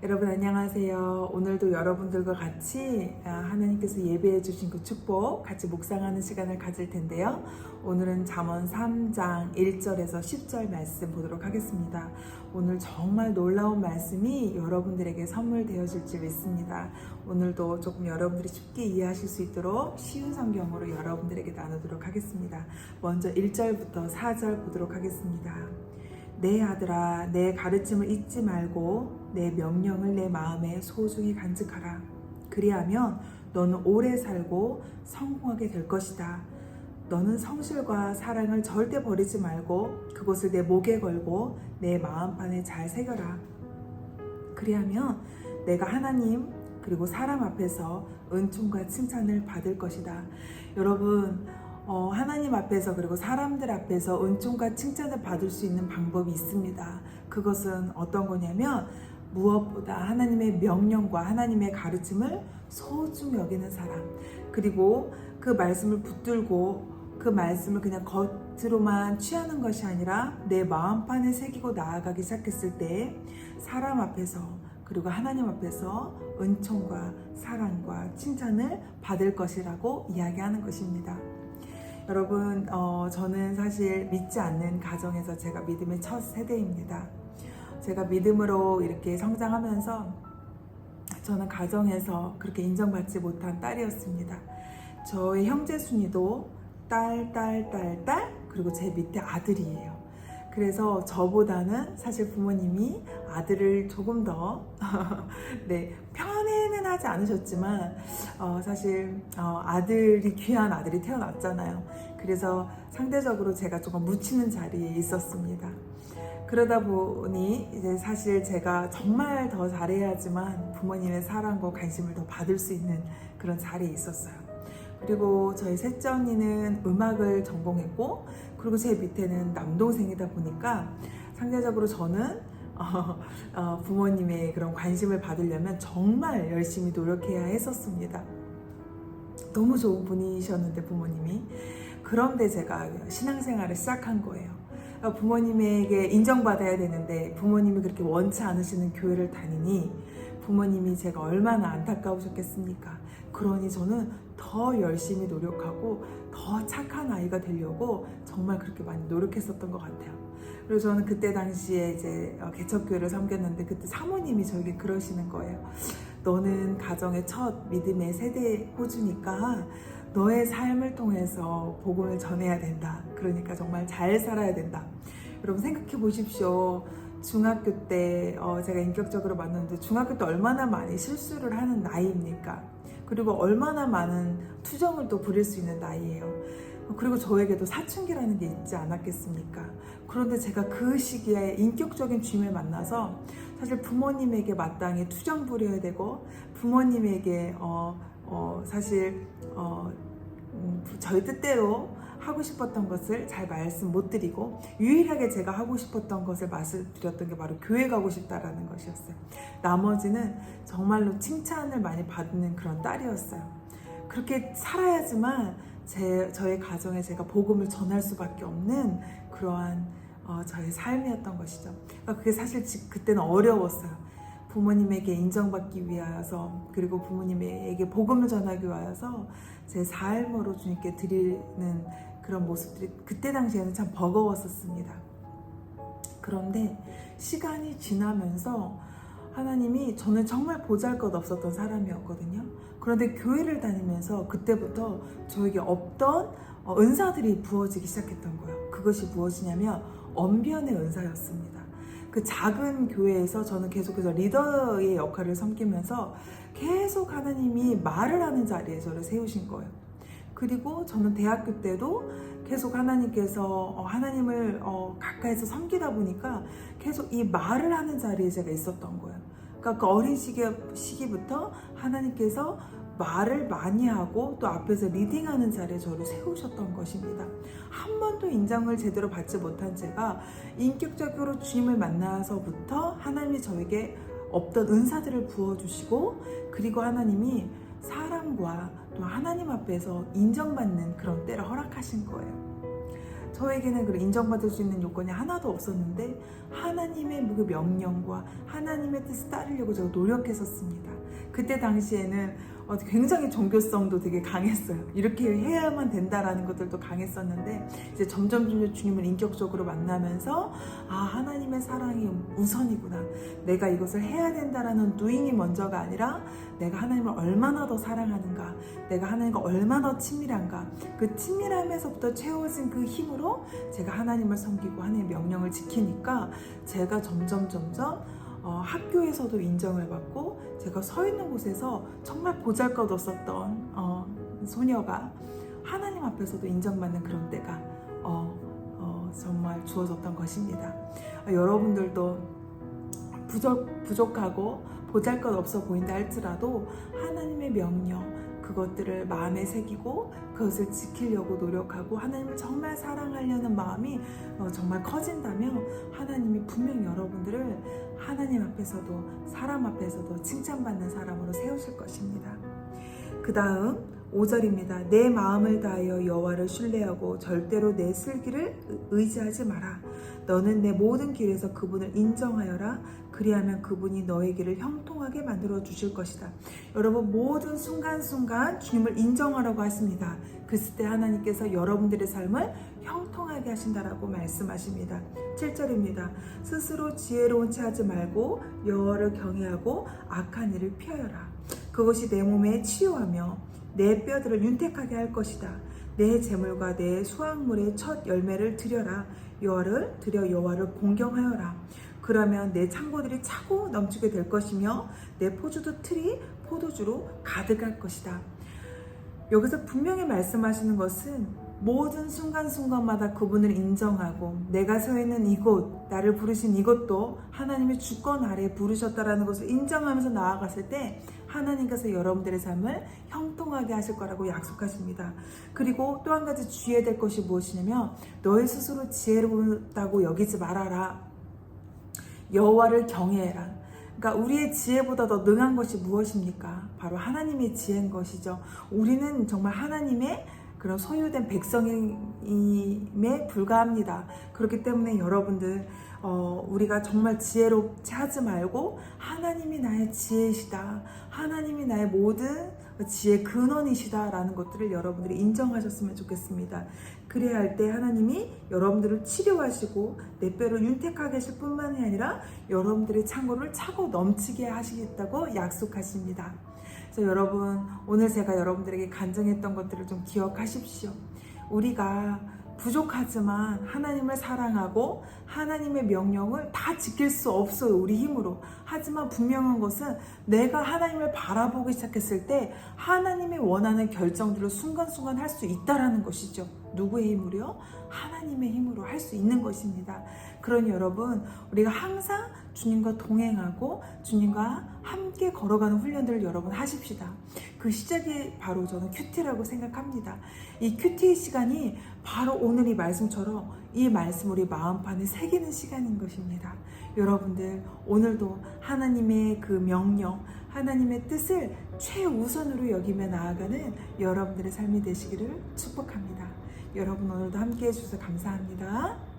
여러분 안녕하세요. 오늘도 여러분들과 같이 하나님께서 예배해 주신 그 축복 같이 묵상하는 시간을 가질 텐데요. 오늘은 잠언 3장 1절에서 10절 말씀 보도록 하겠습니다. 오늘 정말 놀라운 말씀이 여러분들에게 선물 되어질 줄 믿습니다. 오늘도 조금 여러분들이 쉽게 이해하실 수 있도록 쉬운 성경으로 여러분들에게 나누도록 하겠습니다. 먼저 1절부터 4절 보도록 하겠습니다. 내 아들아, 내 가르침을 잊지 말고 내 명령을 내 마음에 소중히 간직하라. 그리하면 너는 오래 살고 성공하게 될 것이다. 너는 성실과 사랑을 절대 버리지 말고 그것을 내 목에 걸고 내 마음판에 잘 새겨라. 그리하면 내가 하나님 그리고 사람 앞에서 은총과 칭찬을 받을 것이다. 여러분, 하나님 앞에서 그리고 사람들 앞에서 은총과 칭찬을 받을 수 있는 방법이 있습니다. 그것은 어떤 거냐면 무엇보다 하나님의 명령과 하나님의 가르침을 소중히 여기는 사람, 그리고 그 말씀을 붙들고 그 말씀을 그냥 겉으로만 취하는 것이 아니라 내 마음판에 새기고 나아가기 시작했을 때 사람 앞에서 그리고 하나님 앞에서 은총과 사랑과 칭찬을 받을 것이라고 이야기하는 것입니다. 여러분, 저는 사실 믿지 않는 가정에서 제가 믿음의 첫 세대입니다. 제가 믿음으로 이렇게 성장하면서 저는 가정에서 그렇게 인정받지 못한 딸이었습니다. 저의 형제 순위도 딸, 그리고 제 밑에 아들이에요. 그래서 저보다는 사실 부모님이 아들을 조금 더 네, 편애는 하지 않으셨지만 사실 아들이 귀한 아들이 태어났잖아요. 그래서 상대적으로 제가 조금 묻히는 자리에 있었습니다. 그러다 보니 이제 사실 제가 정말 더 잘해야지만 부모님의 사랑과 관심을 더 받을 수 있는 그런 자리에 있었어요. 그리고 저희 셋째 언니는 음악을 전공했고, 그리고 제 밑에는 남동생이다 보니까 상대적으로 저는 부모님의 그런 관심을 받으려면 정말 열심히 노력해야 했었습니다. 너무 좋은 분이셨는데 부모님이. 그런데 제가 신앙생활을 시작한 거예요. 부모님에게 인정받아야 되는데 부모님이 그렇게 원치 않으시는 교회를 다니니 부모님이 제가 얼마나 안타까우셨겠습니까? 그러니 저는 더 열심히 노력하고 더 착한 아이가 되려고 정말 그렇게 많이 노력했었던 것 같아요. 그리고 저는 그때 당시에 이제 개척교회를 섬겼는데 그때 사모님이 저에게 그러시는 거예요. 너는 가정의 첫 믿음의 세대 호주니까 너의 삶을 통해서 복음을 전해야 된다. 그러니까 정말 잘 살아야 된다. 여러분 생각해 보십시오. 중학교 때 제가 인격적으로 만났는데 중학교 때 얼마나 많이 실수를 하는 나이입니까? 그리고 얼마나 많은 투정을 또 부릴 수 있는 나이예요. 그리고 저에게도 사춘기라는 게 있지 않았겠습니까? 그런데 제가 그 시기에 인격적인 주님을 만나서 사실 부모님에게 마땅히 투정 부려야 되고 부모님에게 사실 저희 뜻대로 하고 싶었던 것을 잘 말씀 못 드리고 유일하게 제가 하고 싶었던 것을 말씀드렸던 게 바로 교회 가고 싶다라는 것이었어요. 나머지는 정말로 칭찬을 많이 받는 그런 딸이었어요. 그렇게 살아야지만 저의 가정에 제가 복음을 전할 수밖에 없는 그러한 저의 삶이었던 것이죠. 그러니까 그게 사실 그때는 어려웠어요. 부모님에게 인정받기 위하여서 그리고 부모님에게 복음을 전하기 위하여서 제 삶으로 주님께 드리는 그런 모습들이 그때 당시에는 참 버거웠었습니다. 그런데 시간이 지나면서 하나님이 저는 정말 보잘것없었던 사람이었거든요. 그런데 교회를 다니면서 그때부터 저에게 없던 은사들이 부어지기 시작했던 거예요. 그것이 무엇이냐면 언변의 은사였습니다. 그 작은 교회에서 저는 계속해서 리더의 역할을 섬기면서 계속 하나님이 말을 하는 자리에 저를 세우신 거예요. 그리고 저는 대학교 때도 계속 하나님께서 하나님을 가까이서 섬기다 보니까 계속 이 말을 하는 자리에 제가 있었던 거예요. 그러니까 그 어린 시기부터 하나님께서 말을 많이 하고 또 앞에서 리딩하는 자리에 저를 세우셨던 것입니다. 한 번도 인정을 제대로 받지 못한 제가 인격적으로 주님을 만나서부터 하나님이 저에게 없던 은사들을 부어주시고 그리고 하나님이 사람과 또 하나님 앞에서 인정받는 그런 때를 허락하신 거예요. 저에게는 그 인정받을 수 있는 요건이 하나도 없었는데 하나님의 그 명령과 하나님의 뜻을 따르려고 제가 노력했었습니다. 그때 당시에는 굉장히 종교성도 되게 강했어요. 이렇게 해야만 된다라는 것들도 강했었는데 이제 점점 주님을 인격적으로 만나면서 하나님의 사랑이 우선이구나. 내가 이것을 해야 된다라는 doing이 먼저가 아니라 내가 하나님을 얼마나 더 사랑하는가, 내가 하나님과 얼마나 더 친밀한가, 그 친밀함에서부터 채워진 그 힘으로 제가 하나님을 섬기고 하나님의 명령을 지키니까 제가 점점 학교에서도 인정을 받고 제가 서 있는 곳에서 정말 보잘것없었던 소녀가 하나님 앞에서도 인정받는 그런 때가 정말 주어졌던 것입니다. 여러분들도 부족하고 보잘것없어 보인다 할지라도 하나님의 명령 그것들을 마음에 새기고 그것을 지키려고 노력하고 하나님을 정말 사랑하려는 마음이 정말 커진다면 하나님이 분명히 여러분들을 하나님 앞에서도 사람 앞에서도 칭찬받는 사람으로 세우실 것입니다. 그 다음 5절입니다. 내 마음을 다하여 여호와를 신뢰하고 절대로 내 슬기를 의지하지 마라. 너는 내 모든 길에서 그분을 인정하여라. 그리하면 그분이 너의 길을 형통하게 만들어 주실 것이다. 여러분 모든 순간순간 주님을 인정하라고 하십니다. 그때 하나님께서 여러분들의 삶을 형통하게 하신다라고 말씀하십니다. 7절입니다. 스스로 지혜로운 체 하지 말고 여호와를 경외하고 악한 일을 피하여라. 그것이 내 몸에 치유하며 내 뼈들을 윤택하게 할 것이다. 내 재물과 내 수확물의 첫 열매를 드려라. 여호와를 공경하여라. 그러면 내 창고들이 차고 넘치게 될 것이며 내 포도주 틀이 포도주로 가득할 것이다. 여기서 분명히 말씀하시는 것은 모든 순간순간마다 그분을 인정하고 내가 서 있는 이곳, 나를 부르신 이곳도 하나님의 주권 아래에 부르셨다라는 것을 인정하면서 나아갔을 때 하나님께서 여러분들의 삶을 형통하게 하실 거라고 약속하십니다. 그리고 또 한 가지 주의해야 될 것이 무엇이냐면 너희 스스로 지혜롭다고 여기지 말아라. 여호와를 경외해라. 그러니까 우리의 지혜보다 더 능한 것이 무엇입니까? 바로 하나님의 지혜인 것이죠. 우리는 정말 하나님의 그런 소유된 백성임에 불과합니다. 그렇기 때문에 여러분들 우리가 정말 지혜롭지 하지 말고 하나님이 나의 지혜이시다. 하나님이 나의 모든 지혜 근원이시다 라는 것들을 여러분들이 인정하셨으면 좋겠습니다. 그래야 할 때 하나님이 여러분들을 치료하시고 내 뼈를 윤택하게 하실 뿐만이 아니라 여러분들의 창고를 차고 넘치게 하시겠다고 약속하십니다. 그래서 여러분 오늘 제가 여러분들에게 간증했던 것들을 좀 기억하십시오. 우리가 부족하지만 하나님을 사랑하고 하나님의 명령을 다 지킬 수 없어요. 우리 힘으로. 하지만 분명한 것은 내가 하나님을 바라보기 시작했을 때 하나님이 원하는 결정들을 순간순간 할 수 있다라는 것이죠. 누구의 힘으로요? 하나님의 힘으로 할 수 있는 것입니다. 그러니 여러분 우리가 항상 주님과 동행하고 주님과 함께 걸어가는 훈련들을 여러분 하십시다. 그 시작이 바로 저는 큐티라고 생각합니다. 이 큐티의 시간이 바로 오늘 이 말씀처럼 이 말씀 우리 마음판에 새기는 시간인 것입니다. 여러분들 오늘도 하나님의 그 명령, 하나님의 뜻을 최우선으로 여기며 나아가는 여러분들의 삶이 되시기를 축복합니다. 여러분 오늘도 함께 해주셔서 감사합니다.